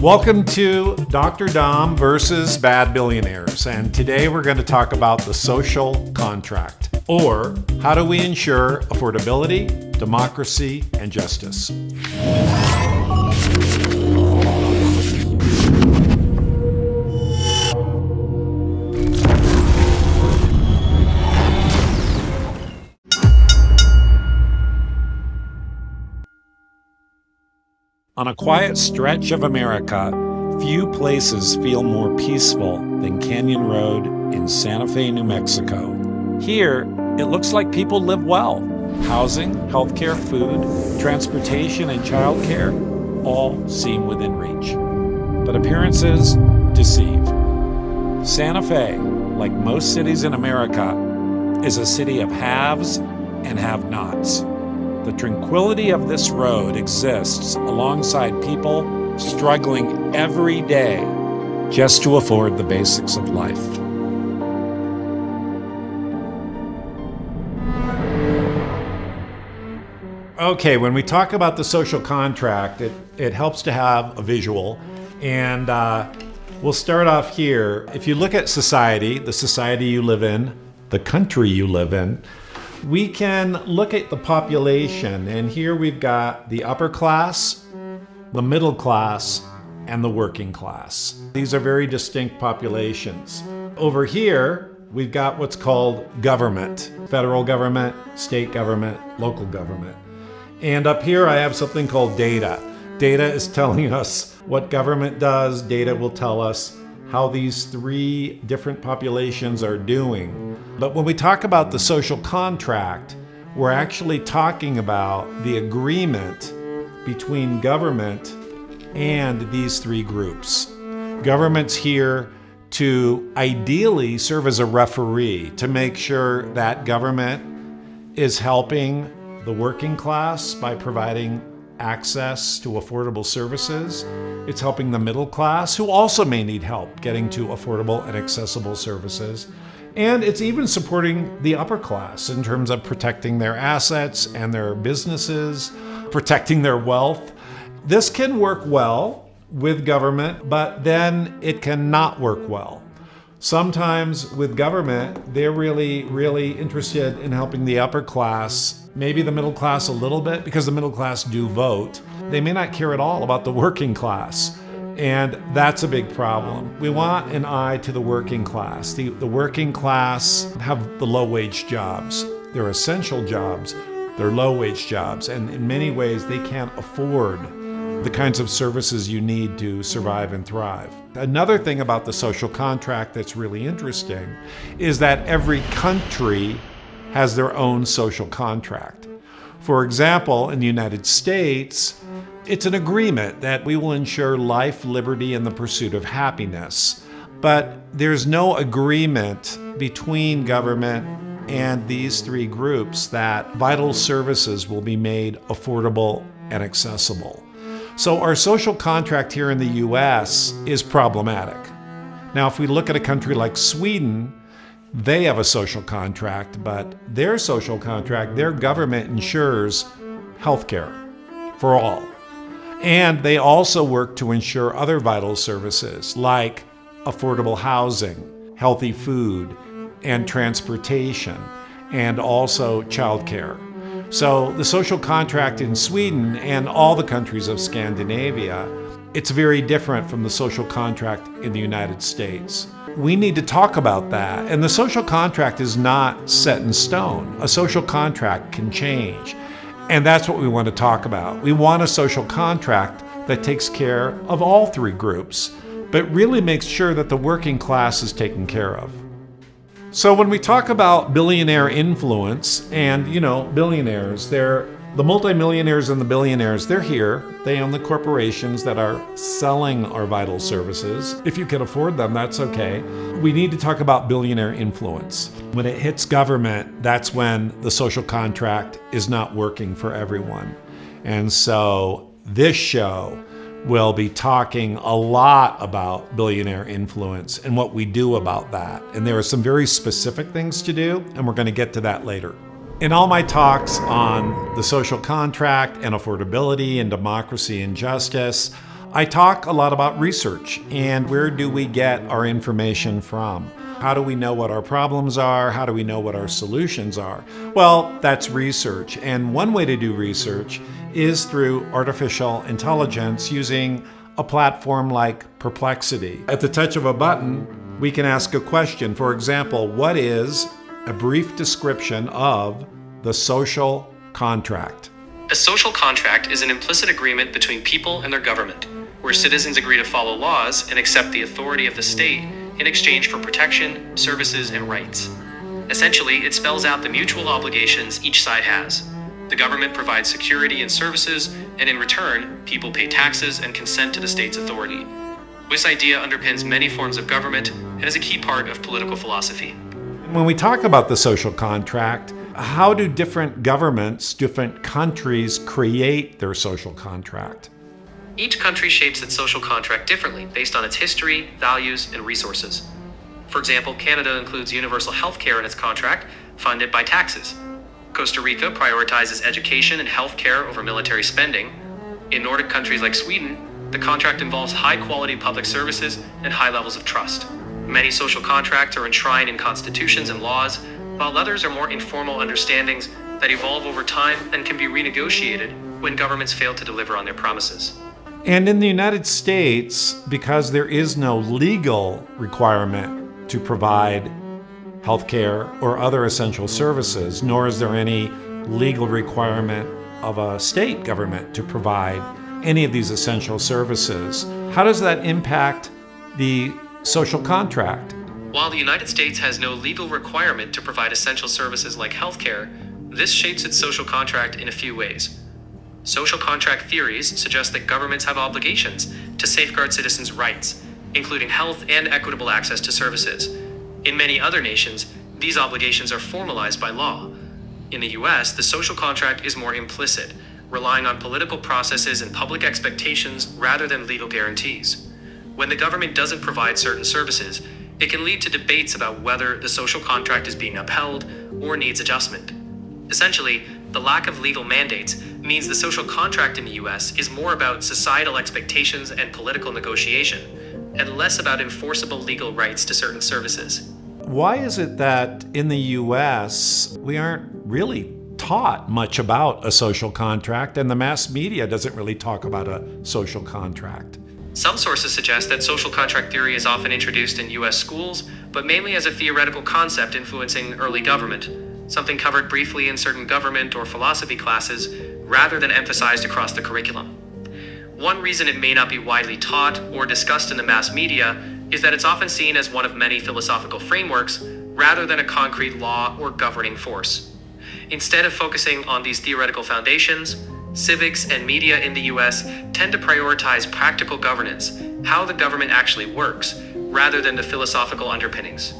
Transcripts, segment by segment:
Welcome to Dr. Dom versus Bad Billionaires, and today we're going to talk about the social contract, or how do we ensure affordability, democracy, and justice. On a quiet stretch of America, few places feel more peaceful than Canyon Road in Santa Fe, New Mexico. Here, it looks like people live well. Housing, healthcare, food, transportation, and childcare all seem within reach. But appearances deceive. Santa Fe, like most cities in America, is a city of haves and have-nots. The tranquility of this road exists alongside people struggling every day just to afford the basics of life. Okay, when we talk about the social contract, it helps to have a visual, and we'll start off here. If you look at society, the society you live in, the country you live in, we can look at the population, and here we've got the upper class, the middle class, and the working class. These are very distinct populations. Over here, we've got what's called government, federal government, state government, local government. And up here, I have something called data. Data is telling us what government does. Data will tell us how these three different populations are doing. But when we talk about the social contract, we're actually talking about the agreement between government and these three groups. Government's here to ideally serve as a referee to make sure that government is helping the working class by providing access to affordable services. It's helping the middle class, who also may need help getting to affordable and accessible services. And it's even supporting the upper class in terms of protecting their assets and their businesses, protecting their wealth. This can work well with government, but then it cannot work well. Sometimes with government, they're really interested in helping the upper class, maybe the middle class a little bit, because the middle class do vote. They may not care at all about the working class, and that's a big problem. We want an eye to the working class. The working class have the low-wage jobs. They're essential jobs. They're low-wage jobs, and in many ways, they can't afford the kinds of services you need to survive and thrive. Another thing about the social contract that's really interesting is that every country has their own social contract. For example, in the United States, it's an agreement that we will ensure life, liberty, and the pursuit of happiness. But there's no agreement between government and these three groups that vital services will be made affordable and accessible. So our social contract here in the US is problematic. Now, if we look at a country like Sweden, they have a social contract, but their social contract, their government ensures healthcare for all. And they also work to ensure other vital services like affordable housing, healthy food, and transportation, and also childcare. So the social contract in Sweden and all the countries of Scandinavia, it's very different from the social contract in the United States. We need to talk about that. And the social contract is not set in stone. A social contract can change. And that's what we want to talk about. We want a social contract that takes care of all three groups, but really makes sure that the working class is taken care of. So when we talk about billionaire influence, and billionaires, they're the multimillionaires and the billionaires, they're here. They own the corporations that are selling our vital services. If you can afford them, that's okay. We need to talk about billionaire influence. When it hits government, that's when the social contract is not working for everyone. And so this show will be talking a lot about billionaire influence and what we do about that. And there are some very specific things to do, and we're going to get to that later. In all my talks on the social contract and affordability and democracy and justice, I talk a lot about research and where do we get our information from? How do we know what our problems are? How do we know what our solutions are? Well, that's research. And one way to do research is through artificial intelligence using a platform like Perplexity. At the touch of a button, we can ask a question. For example, what is a brief description of the social contract? A social contract is an implicit agreement between people and their government, where citizens agree to follow laws and accept the authority of the state in exchange for protection, services, and rights. Essentially, it spells out the mutual obligations each side has. The government provides security and services, and in return, people pay taxes and consent to the state's authority. This idea underpins many forms of government and is a key part of political philosophy. When we talk about the social contract, how do different governments, different countries create their social contract? Each country shapes its social contract differently based on its history, values, and resources. For example, Canada includes universal health care in its contract, funded by taxes. Costa Rica prioritizes education and health care over military spending. In Nordic countries like Sweden, the contract involves high-quality public services and high levels of trust. Many social contracts are enshrined in constitutions and laws, while others are more informal understandings that evolve over time and can be renegotiated when governments fail to deliver on their promises. And in the United States, because there is no legal requirement to provide healthcare or other essential services, nor is there any legal requirement of a state government to provide any of these essential services, how does that impact the social contract? While the United States has no legal requirement to provide essential services like healthcare, this shapes its social contract in a few ways. Social contract theories suggest that governments have obligations to safeguard citizens' rights, including health and equitable access to services. In many other nations, these obligations are formalized by law. In the US, the social contract is more implicit, relying on political processes and public expectations rather than legal guarantees. When the government doesn't provide certain services, it can lead to debates about whether the social contract is being upheld or needs adjustment. Essentially, the lack of legal mandates means the social contract in the US is more about societal expectations and political negotiation, and less about enforceable legal rights to certain services. Why is it that in the US we aren't really taught much about a social contract, and the mass media doesn't really talk about a social contract? Some sources suggest that social contract theory is often introduced in US schools, but mainly as a theoretical concept influencing early government, something covered briefly in certain government or philosophy classes rather than emphasized across the curriculum. One reason it may not be widely taught or discussed in the mass media is that it's often seen as one of many philosophical frameworks rather than a concrete law or governing force. Instead of focusing on these theoretical foundations, civics and media in the US tend to prioritize practical governance, how the government actually works, rather than the philosophical underpinnings.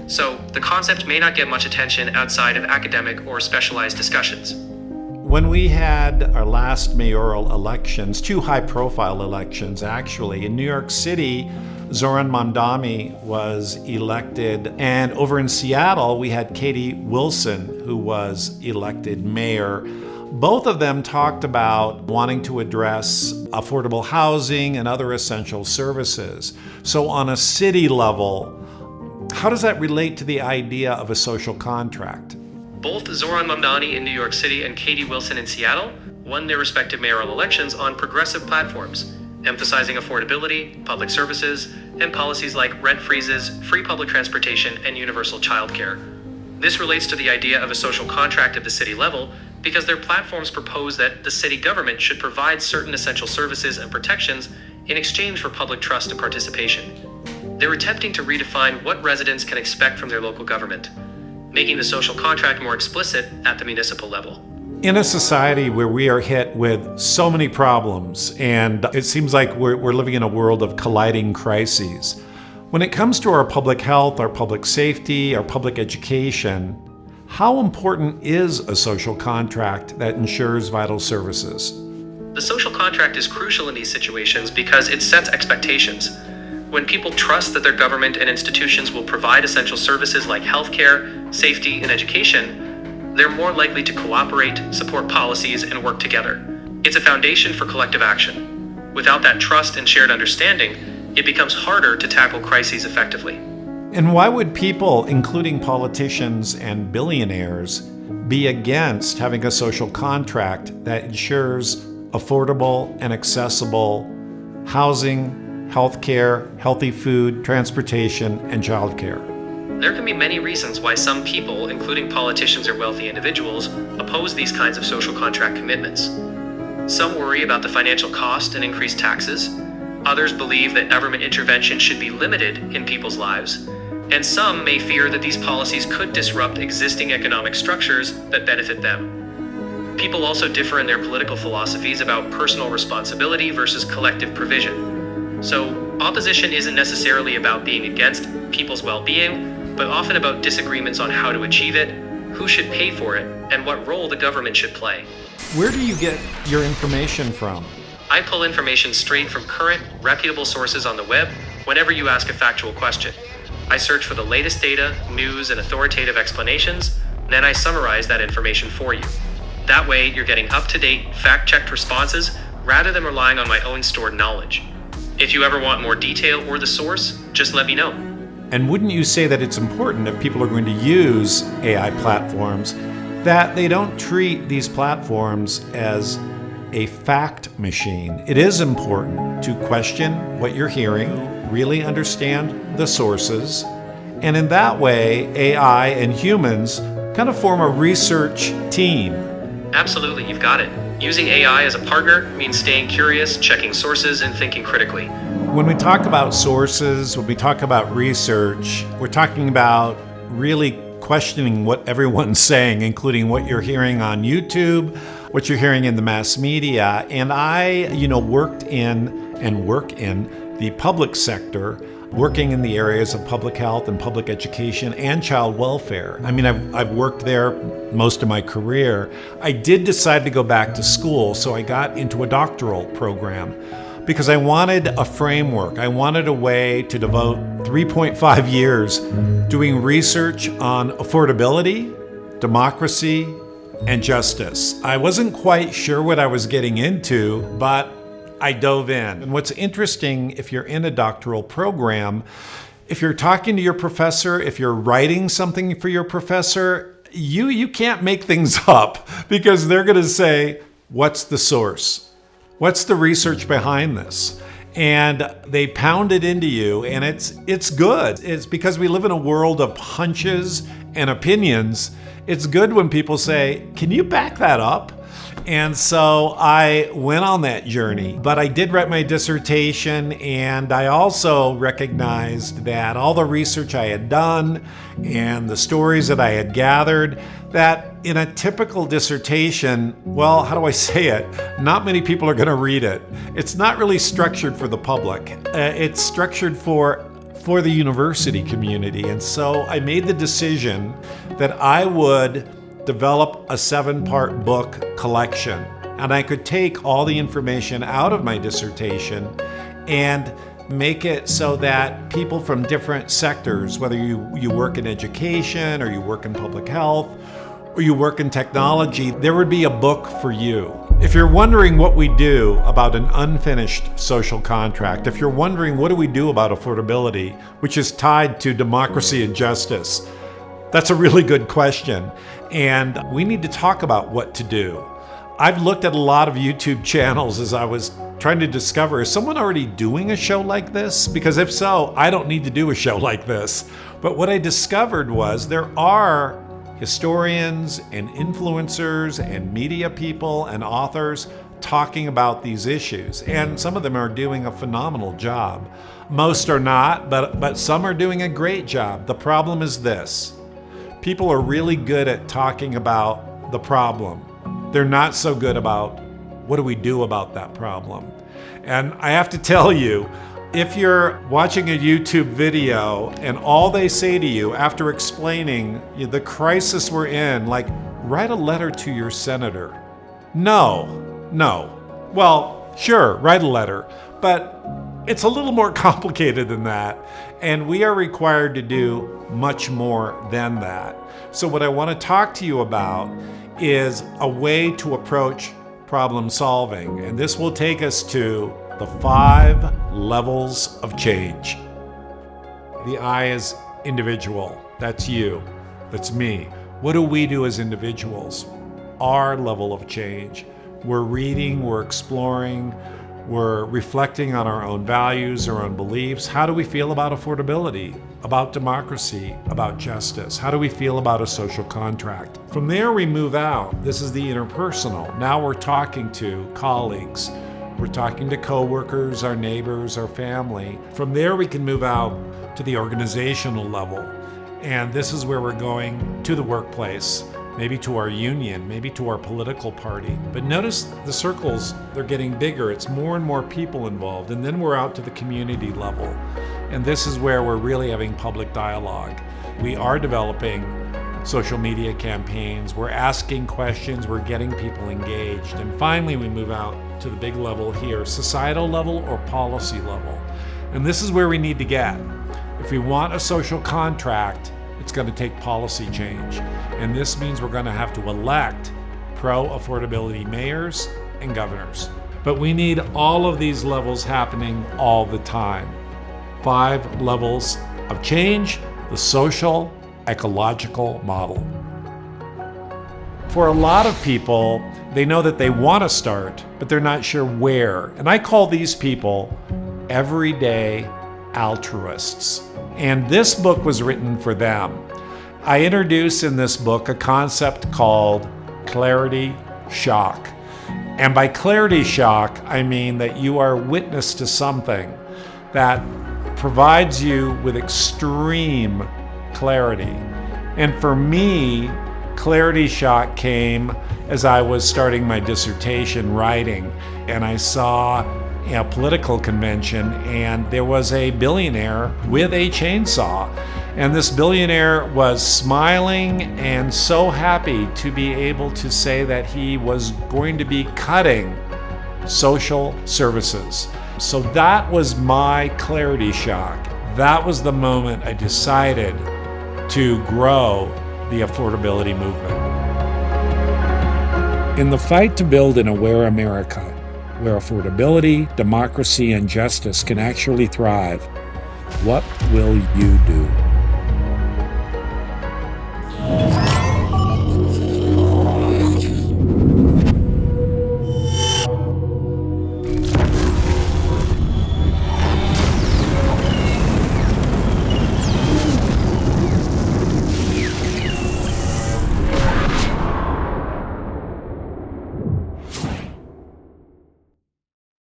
So, the concept may not get much attention outside of academic or specialized discussions. When we had our last mayoral elections, two high-profile elections actually, in New York City, Zoran Mamdani was elected, and over in Seattle, we had Katie Wilson, who was elected mayor. Both of them talked about wanting to address affordable housing and other essential services. So on a city level, how does that relate to the idea of a social contract? Both Zoran Mamdani in New York City and Katie Wilson in Seattle won their respective mayoral elections on progressive platforms, emphasizing affordability, public services, and policies like rent freezes, free public transportation, and universal childcare. This relates to the idea of a social contract at the city level because their platforms propose that the city government should provide certain essential services and protections in exchange for public trust and participation. They're attempting to redefine what residents can expect from their local government, making the social contract more explicit at the municipal level. In a society where we are hit with so many problems, and it seems like we're living in a world of colliding crises, when it comes to our public health, our public safety, our public education, how important is a social contract that ensures vital services? The social contract is crucial in these situations because it sets expectations. When people trust that their government and institutions will provide essential services like healthcare, safety, and education, they're more likely to cooperate, support policies, and work together. It's a foundation for collective action. Without that trust and shared understanding, it becomes harder to tackle crises effectively. And why would people, including politicians and billionaires, be against having a social contract that ensures affordable and accessible housing, healthcare, healthy food, transportation, and childcare? There can be many reasons why some people, including politicians or wealthy individuals, oppose these kinds of social contract commitments. Some worry about the financial cost and increased taxes. Others believe that government intervention should be limited in people's lives. And some may fear that these policies could disrupt existing economic structures that benefit them. People also differ in their political philosophies about personal responsibility versus collective provision. So, opposition isn't necessarily about being against people's well-being, but often about disagreements on how to achieve it, who should pay for it, and what role the government should play. Where do you get your information from? I pull information straight from current, reputable sources on the web whenever you ask a factual question. I search for the latest data, news, and authoritative explanations, then I summarize that information for you. That way, you're getting up-to-date, fact-checked responses rather than relying on my own stored knowledge. If you ever want more detail or the source, just let me know. And wouldn't you say that it's important if people are going to use AI platforms that they don't treat these platforms as a fact machine? It is important to question what you're hearing, really understand the sources, and in that way, AI and humans kind of form a research team. Absolutely, you've got it. Using AI as a partner means staying curious, checking sources, and thinking critically. When we talk about sources, when we talk about research, we're talking about really questioning what everyone's saying, including what you're hearing on YouTube, what you're hearing in the mass media. And I, worked in and work in the public sector, working in the areas of public health and public education and child welfare. I mean, I've worked there most of my career. I did decide to go back to school, so I got into a doctoral program because I wanted a framework. I wanted a way to devote 3.5 years doing research on affordability, democracy, and justice. I wasn't quite sure what I was getting into, but I dove in. And what's interesting, if you're in a doctoral program, if you're talking to your professor, if you're writing something for your professor, you can't make things up because they're going to say, what's the source? What's the research behind this? And they pound it into you, and it's good. It's because we live in a world of hunches and opinions. It's good when people say, can you back that up? And so I went on that journey, but I did write my dissertation, and I also recognized that all the research I had done and the stories that I had gathered, that in a typical dissertation, well, how do I say it? Not many people are going to read it. It's not really structured for the public. It's structured for the university community. And so I made the decision that I would develop a 7-part book collection, and I could take all the information out of my dissertation and make it so that people from different sectors, whether you work in education or you work in public health or you work in technology, there would be a book for you. If you're wondering what we do about an unfinished social contract, if you're wondering what do we do about affordability, which is tied to democracy and justice, that's a really good question. And we need to talk about what to do. I've looked at a lot of YouTube channels as I was trying to discover, is someone already doing a show like this? Because if so, I don't need to do a show like this. But what I discovered was there are historians and influencers and media people and authors talking about these issues. And some of them are doing a phenomenal job. Most are not, but some are doing a great job. The problem is this. People are really good at talking about the problem. They're not so good about what do we do about that problem. And I have to tell you, if you're watching a YouTube video and all they say to you after explaining the crisis we're in, like, write a letter to your senator. No. Well, sure, write a letter, but it's a little more complicated than that. And we are required to do much more than that. So what I want to talk to you about is a way to approach problem solving. And this will take us to the 5 levels of change. The I is individual. That's you. That's me. What do we do as individuals? Our level of change. We're reading, we're exploring, we're reflecting on our own values, our own beliefs. How do we feel about affordability, about democracy, about justice? How do we feel about a social contract? From there, we move out. This is the interpersonal. Now we're talking to colleagues. We're talking to coworkers, our neighbors, our family. From there, we can move out to the organizational level. And this is where we're going to the workplace, maybe to our union, maybe to our political party. But notice the circles, they're getting bigger. It's more and more people involved. And then we're out to the community level. And this is where we're really having public dialogue. We are developing social media campaigns. We're asking questions. We're getting people engaged. And finally, we move out to the big level here, societal level or policy level. And this is where we need to get. If we want a social contract, it's going to take policy change. And this means we're going to have to elect pro-affordability mayors and governors. But we need all of these levels happening all the time. 5 levels of change, the social, ecological model. For a lot of people, they know that they want to start, but they're not sure where. And I call these people everyday altruists. And this book was written for them. I introduce in this book a concept called clarity shock. And by clarity shock, I mean that you are witness to something that provides you with extreme clarity. And for me, clarity shock came as I was starting my dissertation writing, and I saw a political convention, and there was a billionaire with a chainsaw. And this billionaire was smiling and so happy to be able to say that he was going to be cutting social services. So that was my clarity shock. That was the moment I decided to grow the affordability movement. In the fight to build an aware America, where affordability, democracy, and justice can actually thrive, what will you do?